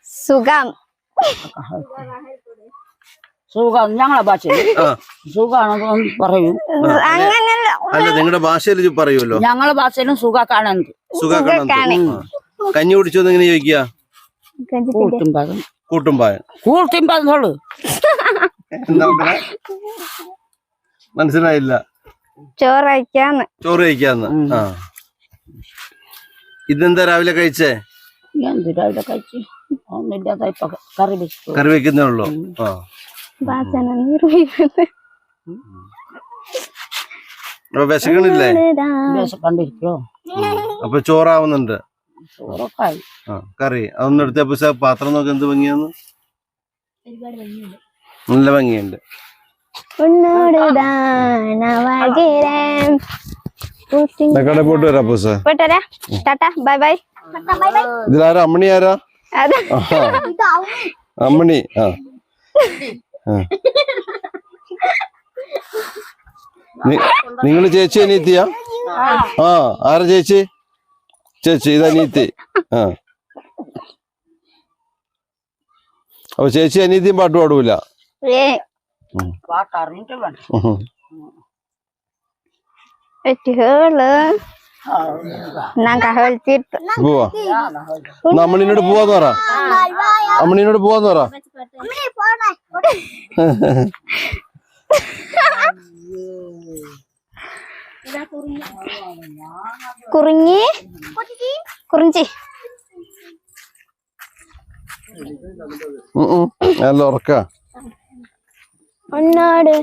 സുഖം. സുഖം ഞങ്ങളെ ഭാഷയിൽ സുഖാണെന്ന് പറയും. അങ്ങനല്ല, അല്ല നിങ്ങളുടെ ഭാഷയിൽ പറയൂല്ലോ. ഞങ്ങളെ ഭാഷയിലും സുഖാക്കാണുണ്ട്. കഞ്ഞി കുടിച്ചോ എങ്ങനെ ചോദിക്കുക? കൂട്ടുംപാകം കൂട്ടുംപായം. കൂട്ടിമ്പോ മനസ്സിലായില്ല. ചോറ് കഴിക്കാന്ന്. ചോറ് കഴിക്കാന്ന്. ആ ഇതെന്താ രാവിലെ കഴിച്ചേ? എന്ത് രാവിലെ കഴിച്ച് ഒന്നില്ലാതെ ഇപ്പൊ കറി വെച്ചു. കറി വെക്കുന്നേ ഉള്ളൂ. ആ അപ്പൊ വിശക്കണില്ലേ? കണ്ടിരിക്കോ? അപ്പൊ ചോറാവുന്നുണ്ട്. ചോറൊക്കായി. ആ കറി അതൊന്നും എടുത്തപ്പോ പാത്രം നോക്കി എന്ത് ഭംഗിയാന്ന്. നല്ല ഭംഗിയുണ്ട്. കട പോയിട്ട് വരാം പൂസ. Bye bye. ഇതിലാരാ? അമ്മണി ആരാ? അമ്മണി. ആ നിങ്ങള് ചേച്ചി അനീത്തിയാ? ആ ആരാ ചേച്ചി? ചേച്ചി ഇത് അനീത്തി. ആ അപ്പൊ ചേച്ചി അനീത്തിയും പാട്ട് പാടൂല? പാട്ടറിഞ്ഞിട്ട് വേണ്ട. പോവാ. അമ്മണിനോട് പോവാന്ന് പറ. അമ്മണിനോട് പോവാന്ന് പറ. കുറിഞ്ഞി കുറിഞ്ചി നല്ല ഉറക്ക. ഒന്നാട്